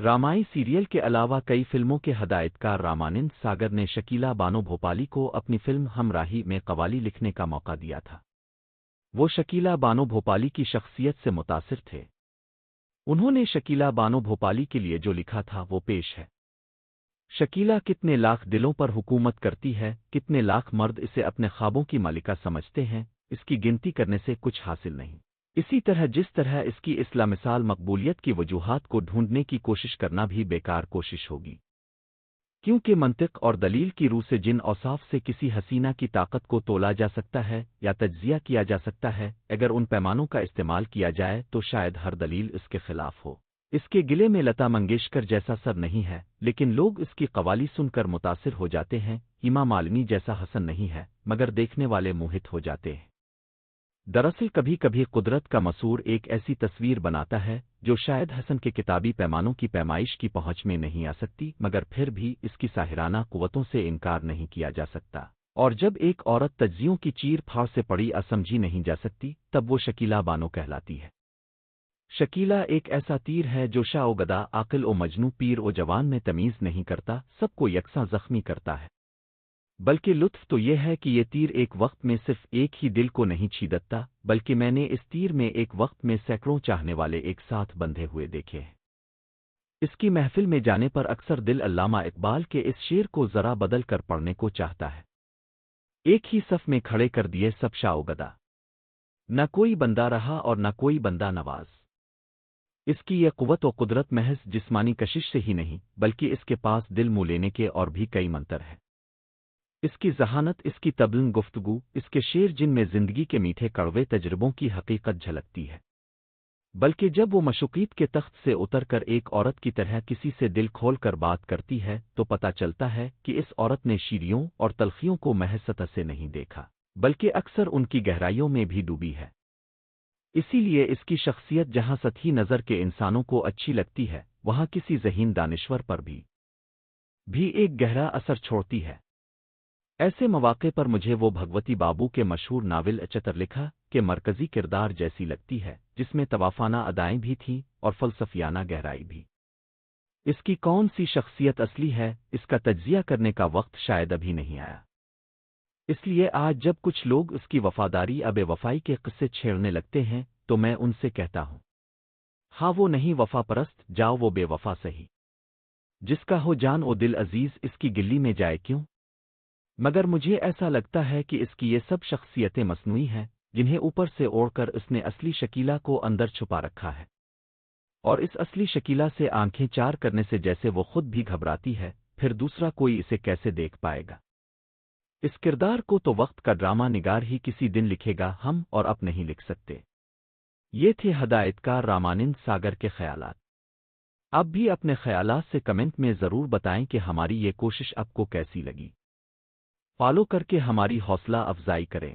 رامائی serial کے علاوہ کئی فلموں کے ہدایتکار رامانند ساگر نے شکیلا بانو بھوپالی کو اپنی فلم ہمراہی میں قوالی لکھنے کا موقع دیا تھا۔ وہ شکیلا بانو بھوپالی کی شخصیت سے متاثر تھے۔ انہوں نے شکیلا بانو بھوپالی کے لیے جو لکھا تھا وہ پیش ہے۔ شکیلا کتنے لاکھ دلوں پر حکومت کرتی ہے، کتنے لاکھ مرد اسے اپنے خوابوں کی مالکہ سمجھتے ہیں، اس کی گنتی کرنے سے کچھ حاصل نہیں۔ اسی طرح جس طرح اس کی اس لامثال مقبولیت کی وجوہات کو ڈھونڈنے کی کوشش کرنا بھی بیکار کوشش ہوگی، کیونکہ منطق اور دلیل کی روح سے جن اوصاف سے کسی حسینہ کی طاقت کو تولا جا سکتا ہے یا تجزیہ کیا جا سکتا ہے، اگر ان پیمانوں کا استعمال کیا جائے تو شاید ہر دلیل اس کے خلاف ہو۔ اس کے گلے میں لتا منگیشکر جیسا سر نہیں ہے، لیکن لوگ اس کی قوالی سن کر متاثر ہو جاتے ہیں۔ ہیما مالنی جیسا حسن نہیں ہے، مگر دیکھنے والے موہت ہو جاتے ہیں۔ دراصل کبھی کبھی قدرت کا مسور ایک ایسی تصویر بناتا ہے جو شاید حسن کے کتابی پیمانوں کی پیمائش کی پہنچ میں نہیں آ سکتی، مگر پھر بھی اس کی ساحرانہ قوتوں سے انکار نہیں کیا جا سکتا۔ اور جب ایک عورت تجزیوں کی چیر پھاڑ سے پڑی اسمجھی نہیں جا سکتی، تب وہ شکیلا بانو کہلاتی ہے۔ شکیلا ایک ایسا تیر ہے جو شاہ و گدا، عاقل و مجنوں، پیر و جوان میں تمیز نہیں کرتا، سب کو یکساں زخمی کرتا ہے۔ بلکہ لطف تو یہ ہے کہ یہ تیر ایک وقت میں صرف ایک ہی دل کو نہیں چھیدتا، بلکہ میں نے اس تیر میں ایک وقت میں سینکڑوں چاہنے والے ایک ساتھ بندھے ہوئے دیکھے ہیں۔ اس کی محفل میں جانے پر اکثر دل علامہ اقبال کے اس شعر کو ذرا بدل کر پڑھنے کو چاہتا ہے۔ ایک ہی صف میں کھڑے کر دیے سب شاہ و گدا، نہ کوئی بندہ رہا اور نہ کوئی بندہ نواز۔ اس کی یہ قوت و قدرت محض جسمانی کشش سے ہی نہیں، بلکہ اس کے پاس دل منہ لینے کے اور بھی کئی منتر ہیں۔ اس کی ذہانت، اس کی تبلن گفتگو، اس کے شعر جن میں زندگی کے میٹھے کڑوے تجربوں کی حقیقت جھلکتی ہے۔ بلکہ جب وہ مشوقیت کے تخت سے اتر کر ایک عورت کی طرح کسی سے دل کھول کر بات کرتی ہے تو پتہ چلتا ہے کہ اس عورت نے شیریوں اور تلخیوں کو محض سطح سے نہیں دیکھا، بلکہ اکثر ان کی گہرائیوں میں بھی ڈوبی ہے۔ اسی لیے اس کی شخصیت جہاں سطحی نظر کے انسانوں کو اچھی لگتی ہے، وہاں کسی ذہین دانشور پر بھی ایک گہرا اثر چھوڑتی ہے۔ ایسے مواقع پر مجھے وہ بھگوتی بابو کے مشہور ناول چترلکھا کے مرکزی کردار جیسی لگتی ہے، جس میں طوافانہ ادائیں بھی تھیں اور فلسفیانہ گہرائی بھی۔ اس کی کون سی شخصیت اصلی ہے، اس کا تجزیہ کرنے کا وقت شاید ابھی نہیں آیا۔ اس لیے آج جب کچھ لوگ اس کی وفاداری بے وفائی کے قصے چھیڑنے لگتے ہیں تو میں ان سے کہتا ہوں، ہاں وہ نہیں وفا پرست، جاؤ وہ بے وفا سہی۔ جس کا ہو جان و دل عزیز، اس کی گلی میں جائے کیوں؟ مگر مجھے ایسا لگتا ہے کہ اس کی یہ سب شخصیتیں مصنوعی ہیں، جنہیں اوپر سے اوڑھ کر اس نے اصلی شکیلا کو اندر چھپا رکھا ہے، اور اس اصلی شکیلا سے آنکھیں چار کرنے سے جیسے وہ خود بھی گھبراتی ہے، پھر دوسرا کوئی اسے کیسے دیکھ پائے گا؟ اس کردار کو تو وقت کا ڈرامہ نگار ہی کسی دن لکھے گا، ہم اور اب نہیں لکھ سکتے۔ یہ تھے ہدایتکار رامانند ساگر کے خیالات۔ اب بھی اپنے خیالات سے کمنٹ میں ضرور بتائیں کہ ہماری یہ کوشش آپ کو کیسی لگی۔ فالو کر کے ہماری حوصلہ افزائی کریں۔